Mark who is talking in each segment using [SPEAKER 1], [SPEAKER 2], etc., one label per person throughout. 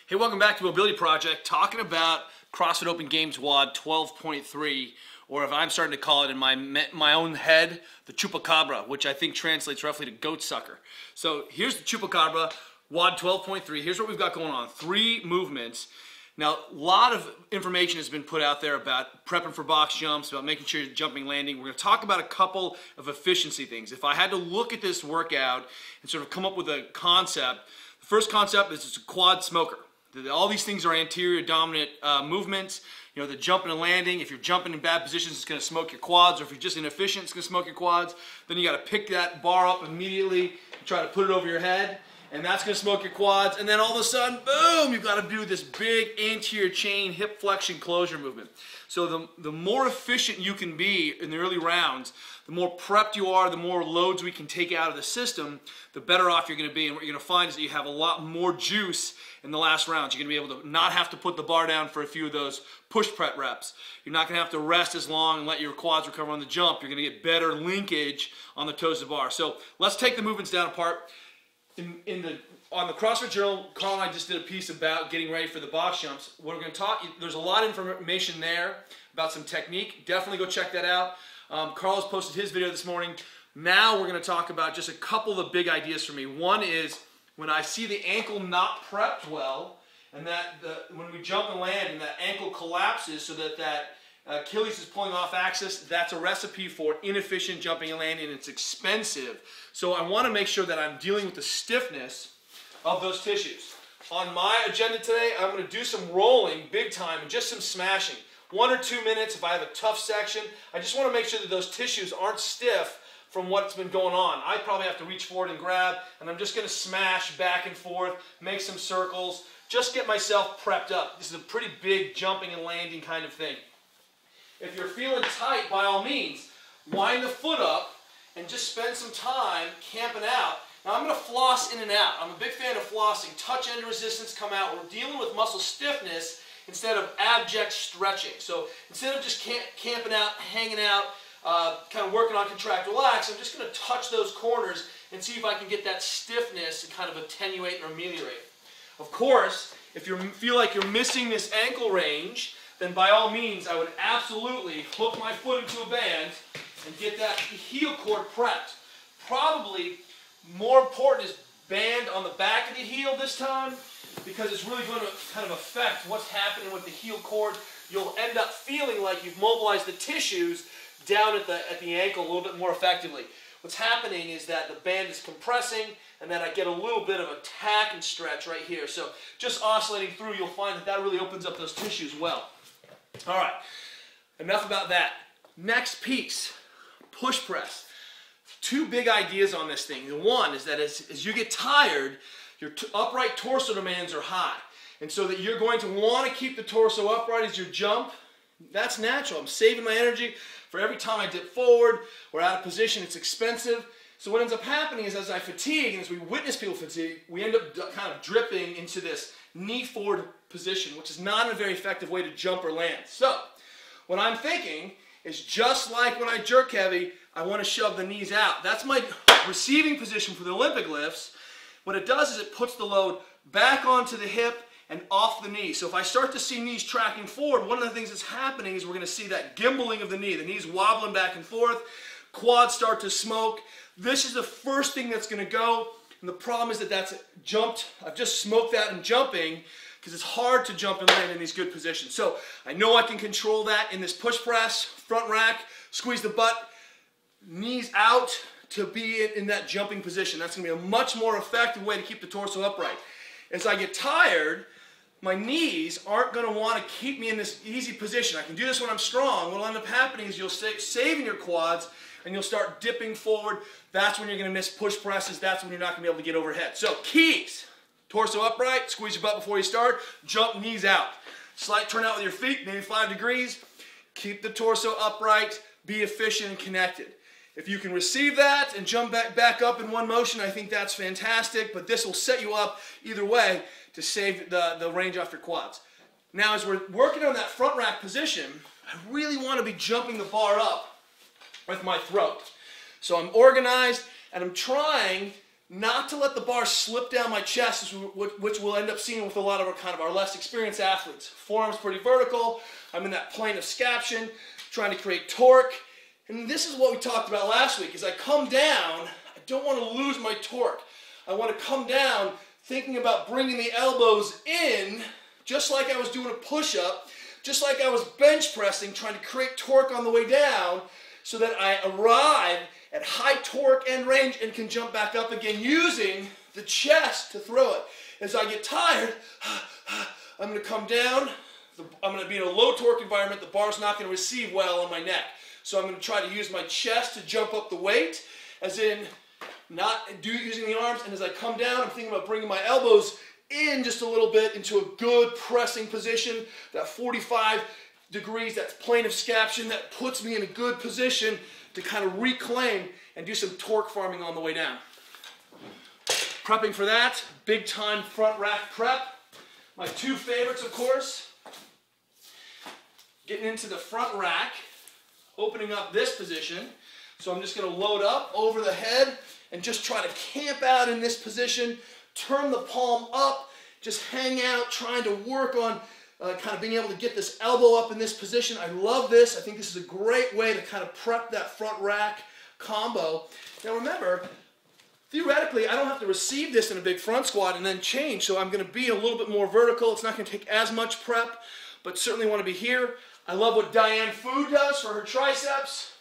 [SPEAKER 1] Hey, welcome back to Mobility Project, talking about CrossFit Open Games WOD 12.3, or if I'm starting to call it in my own head, the Chupacabra, which I think translates roughly to goat sucker. So here's the Chupacabra, WOD 12.3. Here's what we've got going on. 3 movements. Now, a lot of information has been put out there about prepping for box jumps, about making sure you're jumping, landing. We're going to talk about a couple of efficiency things. If I had to look at this workout and sort of come up with a concept, the first concept is it's a quad smoker. All these things are anterior dominant movements. You know, the jumping and landing. If you're jumping in bad positions, it's going to smoke your quads. Or if you're just inefficient, it's going to smoke your quads. Then you got to pick that bar up immediately and try to put it over your head. And that's going to smoke your quads. And then all of a sudden, boom, you've got to do this big anterior chain hip flexion closure movement. So the more efficient you can be in the early rounds, the more prepped you are, the more loads we can take out of the system, the better off you're going to be. And what you're going to find is that you have a lot more juice in the last rounds. You're going to be able to not have to put the bar down for a few of those push prep reps. You're not going to have to rest as long and let your quads recover on the jump. You're going to get better linkage on the toes of the bar. So let's take the movements down apart. On the CrossFit Journal, Carl and I just did a piece about getting ready for the box jumps. What we're going to talk, there's a lot of information there about some technique. Definitely go check that out. Carl has posted his video this morning. Now we're going to talk about just a couple of the big ideas for me. One is when I see the ankle not prepped well, and that when we jump and land and that ankle collapses so that Achilles is pulling off axis, that's a recipe for inefficient jumping and landing, and it's expensive. So I want to make sure that I'm dealing with the stiffness of those tissues. On my agenda today, I'm going to do some rolling big time and just some smashing. 1 or 2 minutes if I have a tough section. I just want to make sure that those tissues aren't stiff from what's been going on. I probably have to reach forward and grab, and I'm just going to smash back and forth, make some circles, just get myself prepped up. This is a pretty big jumping and landing kind of thing. If you're feeling tight, by all means, wind the foot up and just spend some time camping out. Now I'm going to floss in and out. I'm a big fan of flossing. Touch end resistance, come out. We're dealing with muscle stiffness instead of abject stretching. So instead of just camping out, hanging out, kind of working on contract relax, I'm just going to touch those corners and see if I can get that stiffness and kind of attenuate or ameliorate. Of course, if you feel like you're missing this ankle range, then by all means I would absolutely hook my foot into a band and get that heel cord prepped. Probably more important is band on the back of the heel this time, because it's really going to kind of affect what's happening with the heel cord. You'll end up feeling like you've mobilized the tissues down at the ankle a little bit more effectively. What's happening is that the band is compressing, and then I get a little bit of a tack and stretch right here. So just oscillating through, you'll find that that really opens up those tissues well. All right, enough about that. Next piece, push press. 2 big ideas on this thing. The one is that as you get tired, your upright torso demands are high. And so that you're going to want to keep the torso upright as you jump. That's natural. I'm saving my energy for every time I dip forward or out of position. It's expensive. So what ends up happening is as I fatigue, and as we witness people fatigue, we end up kind of dripping into this knee forward position, which is not a very effective way to jump or land. So what I'm thinking is, just like when I jerk heavy, I want to shove the knees out. That's my receiving position for the Olympic lifts. What it does is it puts the load back onto the hip and off the knee. So if I start to see knees tracking forward, one of the things that's happening is we're going to see that gimbaling of the knee. The knee's wobbling back and forth. Quads start to smoke. This is the first thing that's going to go. And the problem is that that's jumped. I've just smoked that in jumping, because it's hard to jump and land in these good positions. So I know I can control that in this push press, front rack, squeeze the butt, knees out to be in that jumping position. That's going to be a much more effective way to keep the torso upright. As I get tired, my knees aren't going to want to keep me in this easy position. I can do this when I'm strong. What will end up happening is you'll saving your quads, and you'll start dipping forward. That's when you're going to miss push presses. That's when you're not going to be able to get overhead. So keys: torso upright, squeeze your butt before you start, jump knees out. Slight turn out with your feet, maybe 5 degrees. Keep the torso upright, be efficient and connected. If you can receive that and jump back up in one motion, I think that's fantastic, but this will set you up either way to save the range off your quads. Now, as we're working on that front rack position, I really want to be jumping the bar up with my throat. So I'm organized, and I'm trying not to let the bar slip down my chest, which we'll end up seeing with a lot of our less experienced athletes. Forearms pretty vertical. I'm in that plane of scaption, trying to create torque. And this is what we talked about last week. As I come down, I don't want to lose my torque. I want to come down thinking about bringing the elbows in, just like I was doing a push-up, just like I was bench pressing, trying to create torque on the way down, so that I arrive at high torque and range and can jump back up again using the chest to throw it. As I get tired, I'm going to come down. I'm going to be in a low torque environment. The bar's not going to receive well on my neck. So I'm going to try to use my chest to jump up the weight, as in not using the arms. And as I come down, I'm thinking about bringing my elbows in just a little bit into a good pressing position, that 45 degrees, that plane of scaption, that puts me in a good position to kind of reclaim and do some torque farming on the way down. Prepping for that, big time front rack prep. My two favorites, of course, getting into the front rack, opening up this position. So I'm just going to load up over the head and just try to camp out in this position, turn the palm up, just hang out, trying to work on kind of being able to get this elbow up in this position. I love this. I think this is a great way to kind of prep that front rack combo. Now remember, theoretically, I don't have to receive this in a big front squat and then change, so I'm going to be a little bit more vertical. It's not going to take as much prep, but certainly want to be here. I love what Diane Fu does for her triceps,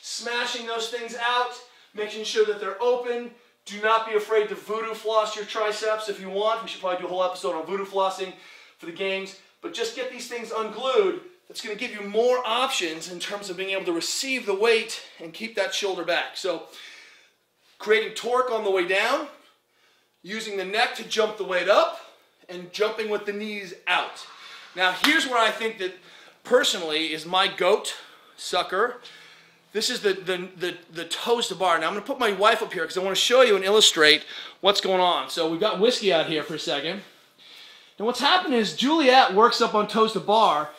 [SPEAKER 1] smashing those things out, making sure that they're open. Do not be afraid to voodoo floss your triceps if you want. We should probably do a whole episode on voodoo flossing for the games, but just get these things unglued. That's going to give you more options in terms of being able to receive the weight and keep that shoulder back. So creating torque on the way down, using the neck to jump the weight up, and jumping with the knees out. Now here's where I think that personally is my goat sucker. This is the toes to bar. Now I'm going to put my wife up here because I want to show you and illustrate what's going on. So we've got whiskey out here for a second. And what's happened is Juliet works up on toes to bar.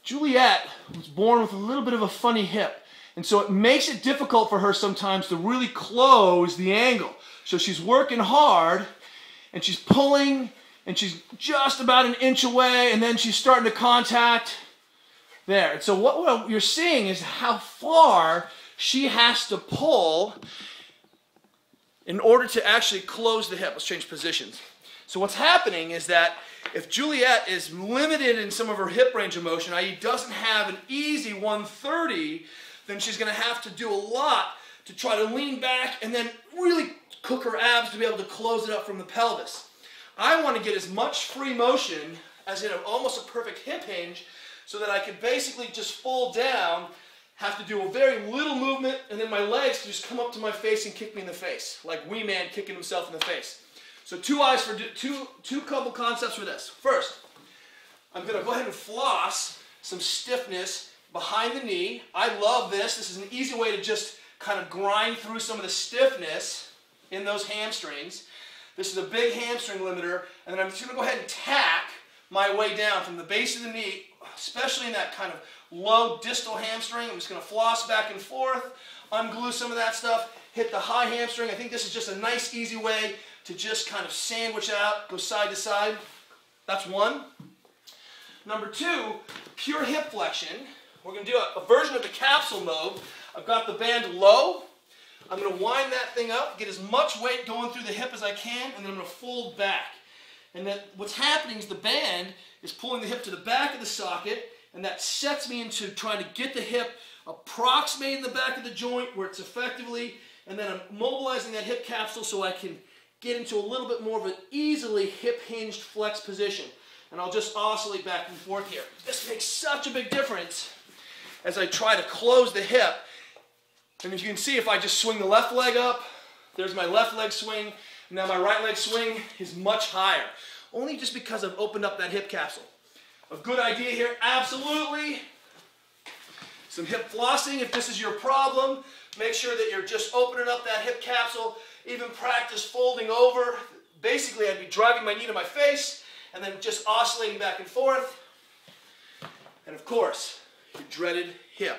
[SPEAKER 1] Juliet was born with a little bit of a funny hip. And so it makes it difficult for her sometimes to really close the angle. So she's working hard and she's pulling and she's just about an inch away and then she's starting to contact there. And so what you're seeing is how far she has to pull in order to actually close the hip. Let's change positions. So what's happening is that if Juliet is limited in some of her hip range of motion, i.e. doesn't have an easy 130, then she's going to have to do a lot to try to lean back and then really cook her abs to be able to close it up from the pelvis. I want to get as much free motion as in almost a perfect hip hinge so that I can basically just fold down, have to do a very little movement, and then my legs can just come up to my face and kick me in the face, like Wee Man kicking himself in the face. So two couple concepts for this. First, I'm going to go ahead and floss some stiffness behind the knee. I love this. This is an easy way to just kind of grind through some of the stiffness in those hamstrings. This is a big hamstring limiter, and then I'm just going to go ahead and tack my way down from the base of the knee, especially in that kind of low distal hamstring. I'm just going to floss back and forth, unglue some of that stuff, hit the high hamstring. I think this is just a nice, easy way to just kind of sandwich out, go side to side. That's one. Number two, pure hip flexion. We're going to do a version of the capsule mode. I've got the band low. I'm going to wind that thing up, get as much weight going through the hip as I can, and then I'm going to fold back. And then what's happening is the band is pulling the hip to the back of the socket, and that sets me into trying to get the hip approximating the back of the joint where it's effectively, and then I'm mobilizing that hip capsule so I can get into a little bit more of an easily hip-hinged flex position. And I'll just oscillate back and forth here. This makes such a big difference as I try to close the hip. And as you can see, if I just swing the left leg up, there's my left leg swing. Now my right leg swing is much higher, only just because I've opened up that hip capsule. A good idea here, absolutely. Some hip flossing if this is your problem. Make sure that you're just opening up that hip capsule. Even practice folding over. Basically, I'd be driving my knee to my face and then just oscillating back and forth. And of course, your dreaded hip.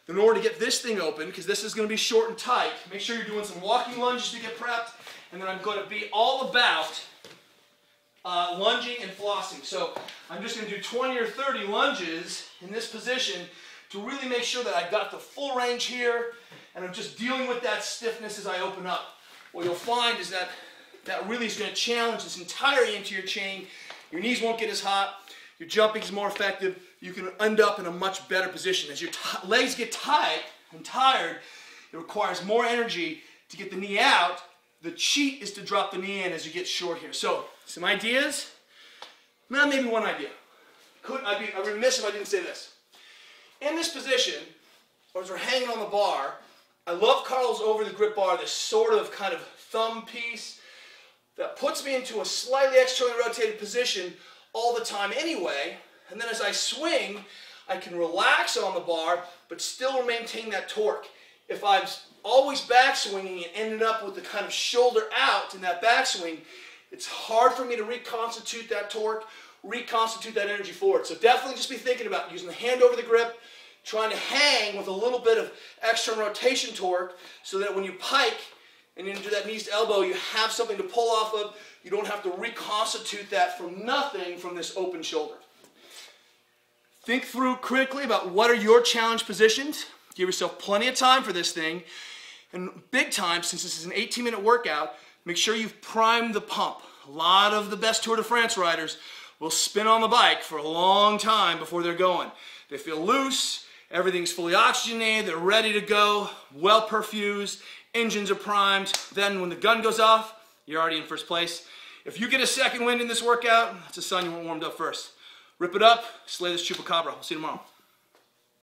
[SPEAKER 1] In order to get this thing open, because this is going to be short and tight, make sure you're doing some walking lunges to get prepped and then I'm going to be all about lunging and flossing. So I'm just going to do 20 or 30 lunges in this position to really make sure that I got the full range here, and I'm just dealing with that stiffness as I open up. What you'll find is that that really is going to challenge this entire anterior chain. Your knees won't get as hot. Your jumping is more effective. You can end up in a much better position. As your legs get tight and tired, it requires more energy to get the knee out. The cheat is to drop the knee in as you get short here. So, some ideas? Well, maybe one idea. I'd be remiss if I didn't say this. In this position, or as we're hanging on the bar, I love Carlos over the grip bar, this sort of kind of thumb piece that puts me into a slightly externally rotated position all the time anyway. And then as I swing, I can relax on the bar, but still maintain that torque. If I'm always backswinging and ended up with the kind of shoulder out in that backswing, it's hard for me to reconstitute that torque, reconstitute that energy forward. So definitely just be thinking about using the hand over the grip, trying to hang with a little bit of external rotation torque so that when you pike and into that knees to elbow, you have something to pull off of. You don't have to reconstitute that from nothing from this open shoulder. Think through critically about what are your challenge positions. Give yourself plenty of time for this thing. And big time, since this is an 18-minute workout, make sure you've primed the pump. A lot of the best Tour de France riders will spin on the bike for a long time before they're going. They feel loose, everything's fully oxygenated, they're ready to go, well perfused, engines are primed. Then when the gun goes off, you're already in first place. If you get a second wind in this workout, that's a sign you weren't warmed up first. Rip it up, slay this chupacabra. We'll see you tomorrow.